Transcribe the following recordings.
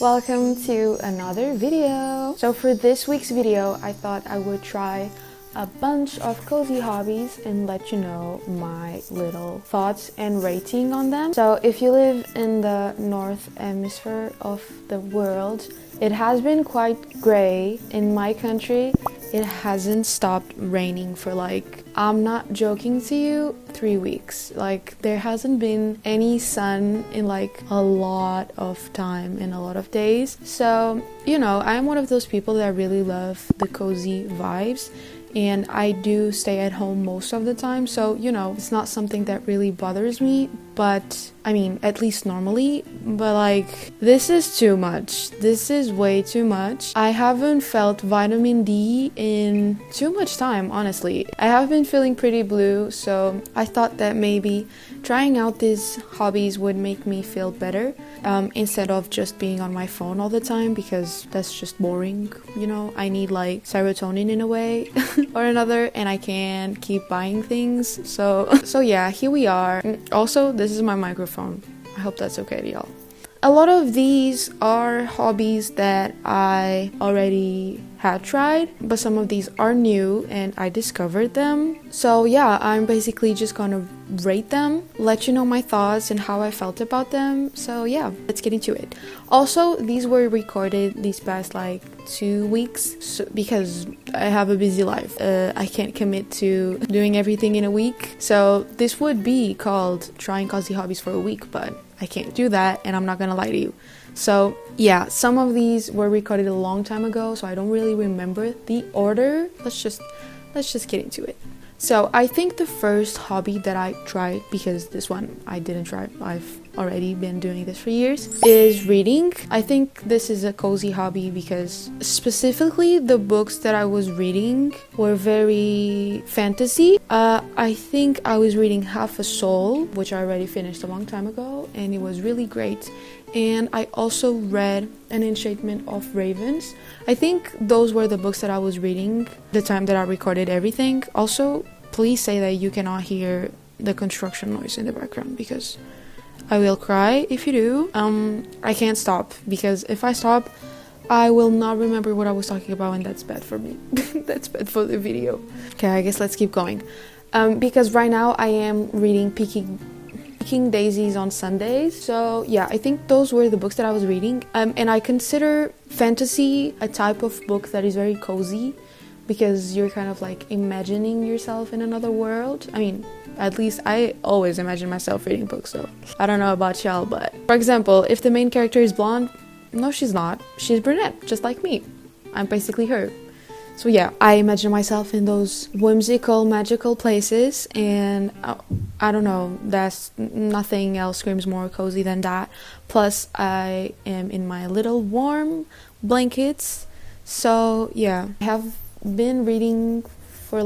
Welcome to another video. So for this week's video, I thought I would try a bunch of cozy hobbies and let you know my little thoughts and rating on them. So if you live in the north hemisphere of the world, it has been quite gray. In my country, it hasn't stopped raining for I'm not joking to you, 3 weeks. There hasn't been any sun in a lot of time and a lot of days. So, I'm one of those people that really love the cozy vibes. And I do stay at home most of the time, so it's not something that really bothers me, but at least normally. But this is too much. This is way too much. I haven't felt vitamin D in too much time, honestly. I have been feeling pretty blue, so I thought that maybe trying out these hobbies would make me feel better, instead of just being on my phone all the time, because that's just boring. I need serotonin in a way or another, and I can't keep buying things. So yeah, here we are. Also, this is my microphone. I hope that's okay to y'all. A lot of these are hobbies that I already had tried, but some of these are new and I discovered them. So yeah, I'm basically just gonna rate them, let you know my thoughts and how I felt about them. So yeah, let's get into it. Also, these were recorded these past 2 weeks, because I have a busy life. I can't commit to doing everything in a week. So this would be called trying cozy hobbies for a week, but I can't do that, and I'm not gonna lie to you. So yeah, some of these were recorded a long time ago, so I don't really remember the order. Let's just get into it. So I think the first hobby that I tried, because this one I didn't try, I've already been doing this for years, is reading. I think this is a cozy hobby because specifically the books that I was reading were very fantasy. I think I was reading Half a Soul, which I already finished a long time ago, and it was really great. And I also read An Enchantment of Ravens. I think those were the books that I was reading the time that I recorded everything. Also, please say that you cannot hear the construction noise in the background, because I will cry if you do. I can't stop, because if I stop, I will not remember what I was talking about, and that's bad for me. That's bad for the video. Okay, I guess let's keep going. Because right now I am reading Picking Daisies on Sundays. So yeah, I think those were the books that I was reading. And I consider fantasy a type of book that is very cozy, because you're kind of imagining yourself in another world. At least I always imagine myself reading books, so I don't know about y'all, but for example, if the main character is blonde, no, she's not. She's brunette, just like me. I'm basically her. So yeah, I imagine myself in those whimsical, magical places, and I don't know, that's nothing else screams more cozy than that. Plus, I am in my little warm blankets. So yeah, I have been reading for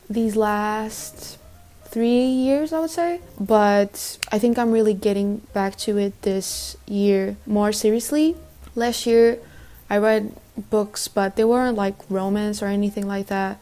these last 3 years, I would say, but I think I'm really getting back to it this year more seriously. Last year I read books, but they weren't romance or anything like that.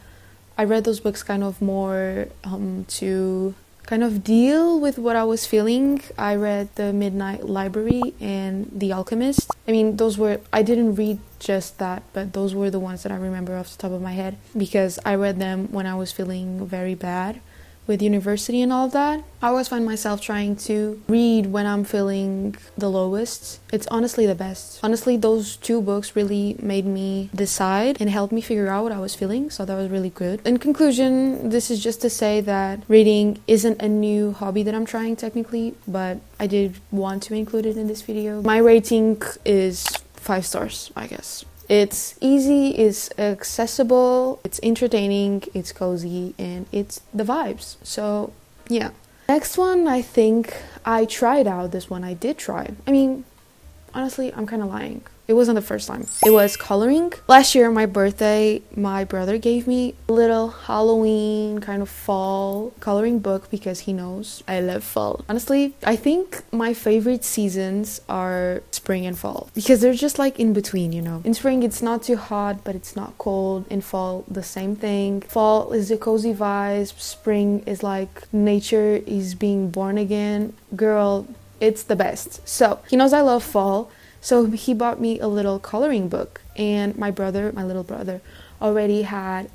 I read those books kind of more to kind of deal with what I was feeling. I read The Midnight Library and The Alchemist. I didn't read just that, but those were the ones that I remember off the top of my head, because I read them when I was feeling very bad with university and all of that. I always find myself trying to read when I'm feeling the lowest. It's honestly the best. Honestly, those 2 books really made me decide and helped me figure out what I was feeling, so that was really good. In conclusion, this is just to say that reading isn't a new hobby that I'm trying technically, but I did want to include it in this video. My rating is 5 stars, I guess. It's easy, it's accessible, it's entertaining, it's cozy, and it's the vibes. So, yeah. Next one, I think I tried out. This one I did try. Honestly, I'm kind of lying. It wasn't the first time. It was coloring. Last year, my birthday, my brother gave me a little Halloween kind of fall coloring book, because he knows I love fall. Honestly, I think my favorite seasons are spring and fall, because they're just in between, In spring, it's not too hot, but it's not cold. In fall, the same thing. Fall is the cozy vibes. Spring is nature is being born again. Girl, it's the best. So he knows I love fall. So he bought me a little coloring book, and my little brother, already had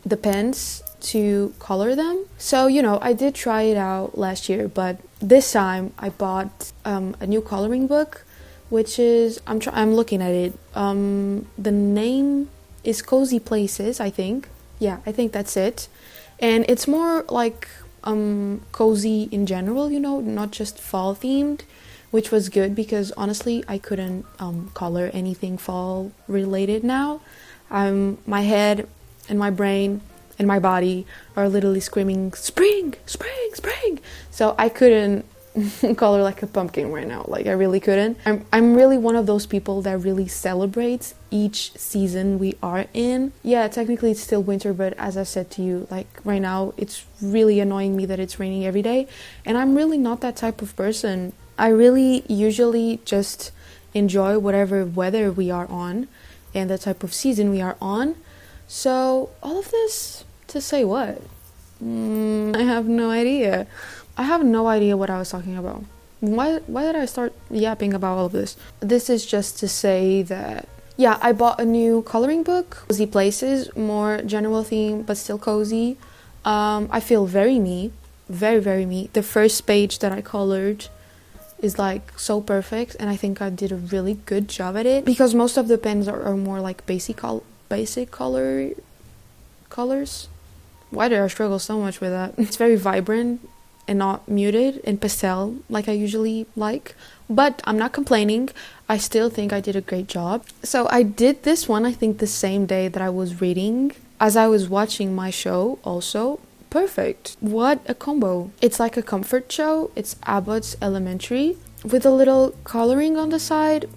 the pens to color them. So, you know, I did try it out last year, but this time I bought a new coloring book, which is, I'm looking at it. The name is Cozy Places, I think. Yeah, I think that's it. And it's more like cozy in general, you know, not just fall themed, which was good because honestly I couldn't color anything fall related now. My head and my brain and my body are literally screaming spring, spring, spring. So I couldn't color like a pumpkin right now. Like I really couldn't. I'm really one of those people that really celebrates each season we are in. Yeah, technically it's still winter, but as I said to you, like right now it's really annoying me that it's raining every day, and I'm really not that type of person. I really usually just enjoy whatever weather we are on and the type of season we are on. So all of this to say what? I have no idea. I have no idea what I was talking about. Why did I start yapping about all of this? This is just to say that, yeah, I bought a new coloring book, Cozy Places, more general theme, but still cozy. I feel very me, very, very me. The first page that I colored is like so perfect, and I think I did a really good job at it, because most of the pens are more like basic colors. Why did I struggle so much with that? It's very vibrant and not muted and pastel like I usually like, but I'm not complaining. I still think I did a great job. So I did this one, I think the same day that I was reading as I was watching my show also. Perfect. What a combo. It's like a comfort show. It's Abbott's Elementary with a little coloring on the side.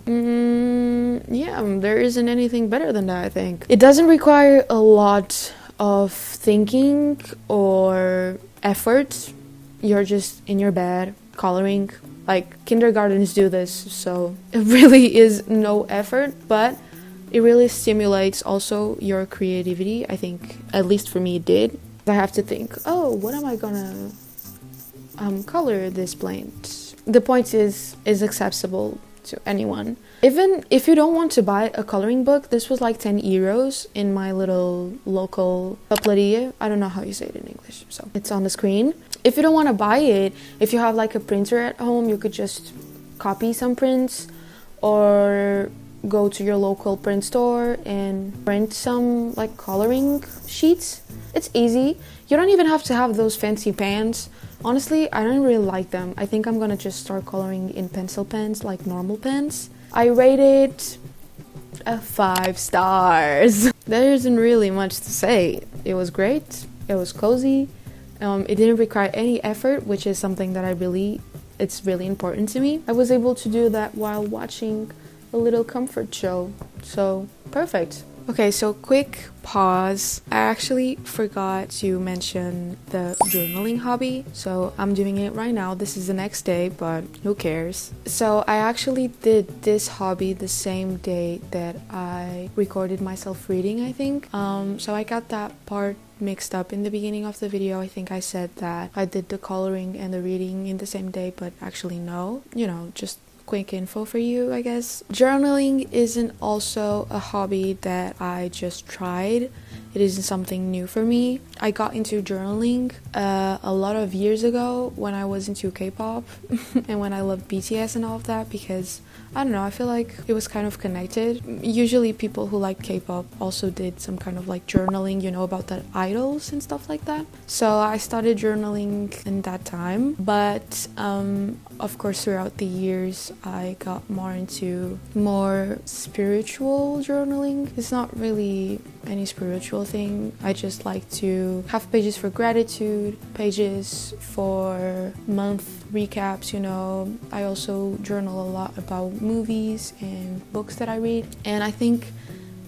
Yeah, there isn't anything better than that, I think. It doesn't require a lot of thinking or effort. You're just in your bed coloring. Like kindergartens do this, so it really is no effort, but it really stimulates also your creativity. I think, at least for me, it did. I have to think, oh, what am I gonna color this plant? The point is accessible to anyone. Even if you don't want to buy a coloring book, this was like 10 euros in my little local papeleria. I don't know how you say it in English, so it's on the screen. If you don't want to buy it, if you have like a printer at home, you could just copy some prints or go to your local print store and print some like coloring sheets. It's easy. You don't even have to have those fancy pens. Honestly, I don't really like them. I think I'm gonna just start coloring in pencil pens, like normal pens. I rated a 5 stars. There isn't really much to say. It was great. It was cozy. It didn't require any effort, which is something that it's really important to me. I was able to do that while watching a little comfort show. So, perfect. Okay, so quick pause. I actually forgot to mention the journaling hobby. So I'm doing it right now. This is the next day, but who cares? So I actually did this hobby the same day that I recorded myself reading, I think. So I got that part mixed up in the beginning of the video. I think I said that I did the coloring and the reading in the same day, but actually no. You know, just quick info for you, I guess. Journaling isn't also a hobby that I just tried. It isn't something new for me. I got into journaling a lot of years ago when I was into K-pop and when I loved BTS and all of that, because I don't know, I feel like it was kind of connected. Usually people who like K-pop also did some kind of like journaling, you know, about the idols and stuff like that. So I started journaling in that time, but of course throughout the years I got more into more spiritual journaling. It's not really any spiritual thing. I just like to have pages for gratitude, pages for month recaps, you know. I also journal a lot about movies and books that I read, and I think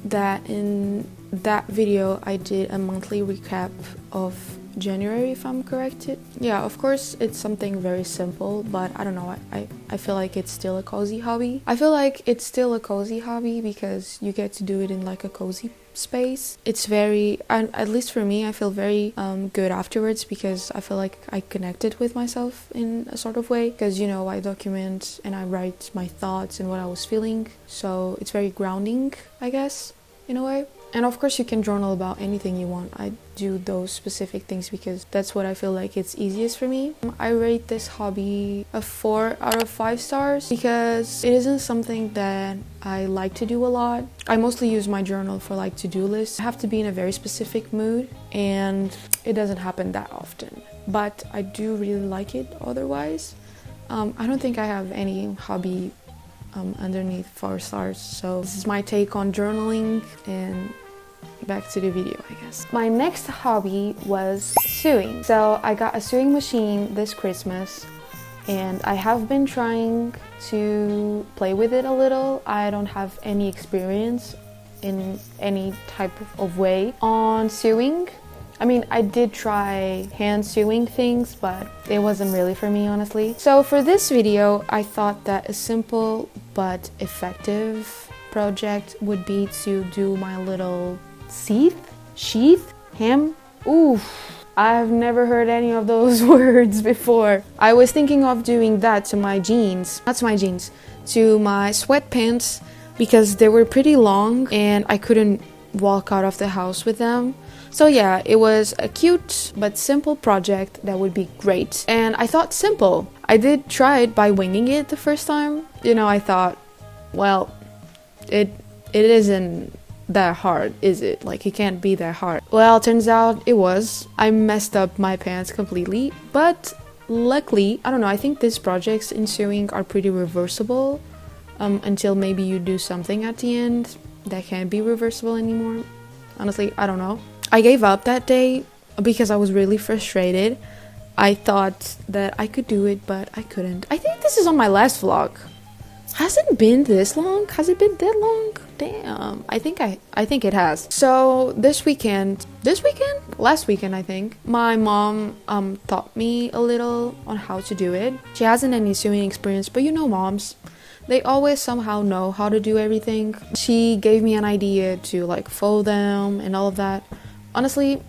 that in that video I did a monthly recap of January, if I'm corrected. Yeah, of course it's something very simple, but I don't know, I feel like it's still a cozy hobby. I feel like it's still a cozy hobby because you get to do it in like a cozy space. It's very, at least for me, I feel very good afterwards because I feel like I connected with myself in a sort of way, because you know, I document and I write my thoughts and what I was feeling, so it's very grounding, I guess, in a way. And of course you can journal about anything you want. I do those specific things because that's what I feel like it's easiest for me. I rate this hobby a 4 out of 5 stars because it isn't something that I like to do a lot. I mostly use my journal for like to-do lists. I have to be in a very specific mood and it doesn't happen that often. But I do really like it otherwise. I don't think I have any hobby underneath 4 stars. So this is my take on journaling, and back to the video, I guess. My next hobby was sewing. So I got a sewing machine this Christmas and I have been trying to play with it a little. I don't have any experience in any type of way on sewing. I mean, I did try hand sewing things, but it wasn't really for me, honestly. So for this video, I thought that a simple but effective project would be to do my little sheath, hem. Oof, I've never heard any of those words before. I was thinking of doing that to my jeans, not to my jeans, to my sweatpants, because they were pretty long and I couldn't walk out of the house with them. So yeah, it was a cute but simple project that would be great. And I thought simple. I did try it by winging it the first time. You know, I thought, well, it isn't that hard, is it? Like, it can't be that hard. Well, turns out it was. I messed up my pants completely, but luckily, I don't know, I think these projects in sewing are pretty reversible until maybe you do something at the end that can't be reversible anymore. Honestly, I don't know. I gave up that day because I was really frustrated. I thought that I could do it, but I couldn't. I think this is on my last vlog. Has it been this long? Has it been that long? Damn, I think it has. So last weekend, I think, my mom taught me a little on how to do it. She hasn't any sewing experience, but you know moms, they always somehow know how to do everything. She gave me an idea to like fold them and all of that. Honestly,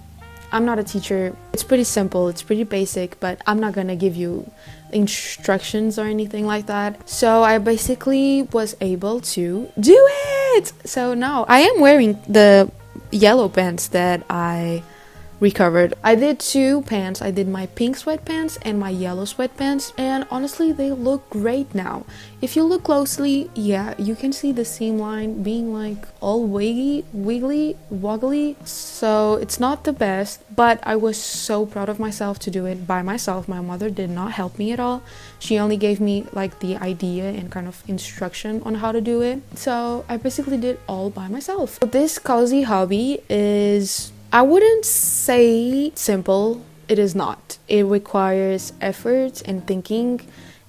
I'm not a teacher. It's pretty simple, it's pretty basic, but I'm not gonna give you instructions or anything like that. So I basically was able to do it! So now I am wearing the yellow pants that I recovered. I did 2 pants. I did my pink sweatpants and my yellow sweatpants, and honestly they look great now. If you look closely, yeah, you can see the seam line being like all wiggly, woggly. So it's not the best, but I was so proud of myself to do it by myself. My mother did not help me at all. She only gave me like the idea and kind of instruction on how to do it. So I basically did all by myself. This cozy hobby is, I wouldn't say simple, it is not. It requires effort and thinking,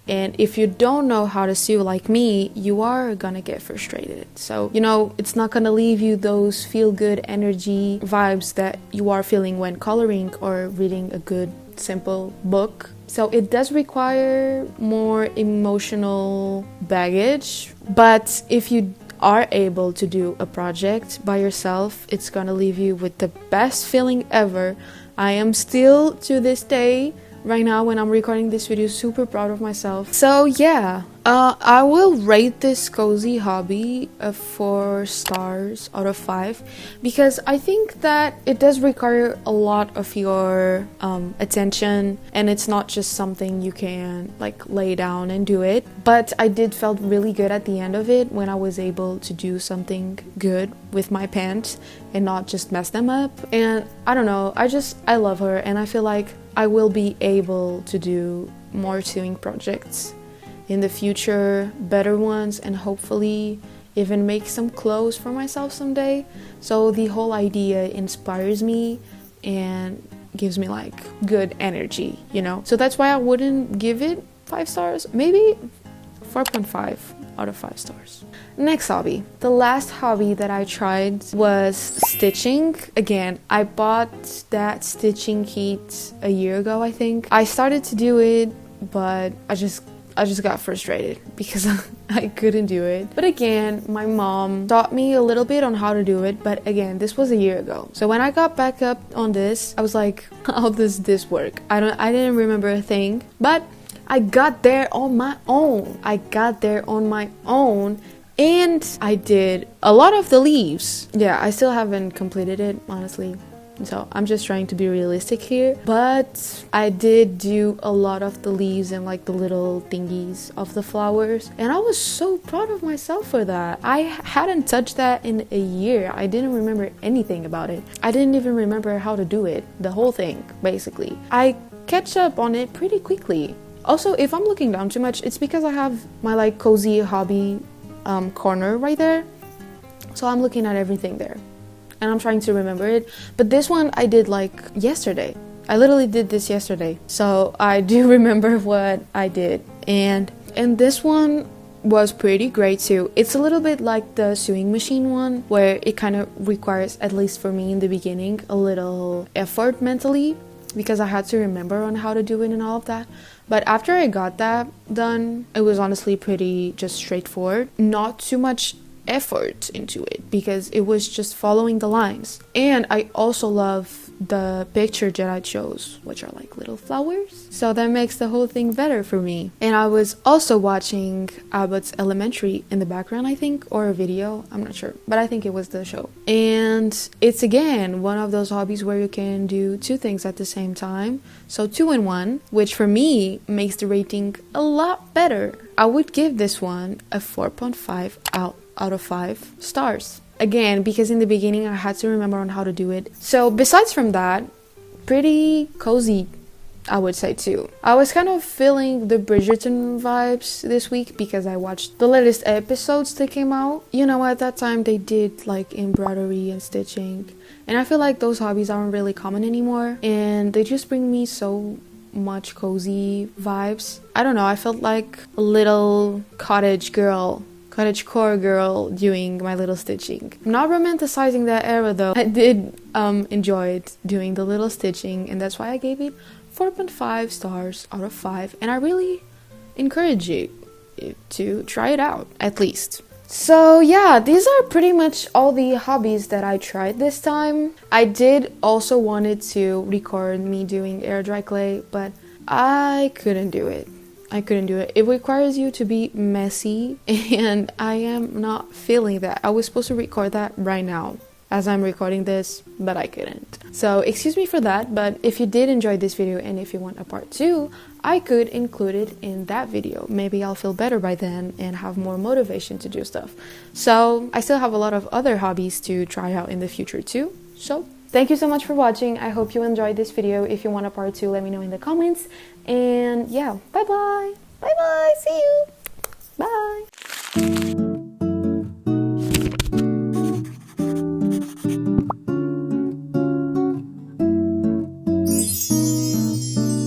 and if you don't know how to sew like me, you are gonna get frustrated. So, you know, it's not gonna leave you those feel-good energy vibes that you are feeling when coloring or reading a good, simple book. So it does require more emotional baggage, but if you are able to do a project by yourself, it's gonna leave you with the best feeling ever. I am still, to this day, right now when I'm recording this video, super proud of myself. So yeah, I will rate this cozy hobby a 4 stars out of 5 because I think that it does require a lot of your attention, and it's not just something you can like lay down and do it. But I did felt really good at the end of it when I was able to do something good with my pants and not just mess them up. And I don't know, I love her, and I feel like I will be able to do more sewing projects in the future, better ones, and hopefully even make some clothes for myself someday. So the whole idea inspires me and gives me like good energy, you know? So that's why I wouldn't give it 5 stars, maybe 4.5. out of 5 stars. Next hobby. The last hobby that I tried was stitching. Again, I bought that stitching kit a year ago, I think. I started to do it, but I just got frustrated because I couldn't do it. But again, my mom taught me a little bit on how to do it, but again, this was a year ago. So when I got back up on this, I was like, how does this work? I didn't remember a thing, but I got there on my own. And I did a lot of the leaves. Yeah, I still haven't completed it, honestly. So I'm just trying to be realistic here, but I did do a lot of the leaves and like the little thingies of the flowers, and I was so proud of myself for that. I hadn't touched that in a year. I didn't remember anything about it. I didn't even remember how to do it, the whole thing, basically. I catch up on it pretty quickly. Also, if I'm looking down too much, it's because I have my like cozy hobby corner right there, so I'm looking at everything there and I'm trying to remember it. But this one I did like yesterday. I literally did this yesterday, so I do remember what I did. And this one was pretty great too. It's a little bit like the sewing machine one, where it kind of requires, at least for me in the beginning, a little effort mentally, because I had to remember on how to do it and all of that. But after I got that done, it was honestly pretty just straightforward. Not too much effort into it because it was just following the lines. And I also love the picture that I chose, which are like little flowers, so that makes the whole thing better for me. And I was also watching Abbott's Elementary in the background, I think, or a video, I'm not sure, but I think it was the show. And it's again one of those hobbies where you can do 2 things at the same time, so 2 in 1, which for me makes the rating a lot better. I would give this one a 4.5 out of 5 stars. Again, because in the beginning I had to remember on how to do it. So besides from that, pretty cozy, I would say too. I was kind of feeling the Bridgerton vibes this week because I watched the latest episodes that came out. You know, at that time they did like embroidery and stitching, and I feel like those hobbies aren't really common anymore, and they just bring me so much cozy vibes. I don't know, I felt like a little cottagecore girl doing my little stitching. I'm not romanticizing that era though. I did enjoy doing the little stitching, and that's why I gave it 4.5 stars out of 5, and I really encourage you to try it out, at least. So yeah, these are pretty much all the hobbies that I tried this time. I did also wanted to record me doing air dry clay, but I couldn't do it. It requires you to be messy, and I am not feeling that. I was supposed to record that right now as I'm recording this, but I couldn't. So excuse me for that, but if you did enjoy this video and if you want a part 2, I could include it in that video. Maybe I'll feel better by then and have more motivation to do stuff. So I still have a lot of other hobbies to try out in the future too. So thank you so much for watching. I hope you enjoyed this video. If you want a part 2, let me know in the comments. And yeah, bye bye. See you. Bye.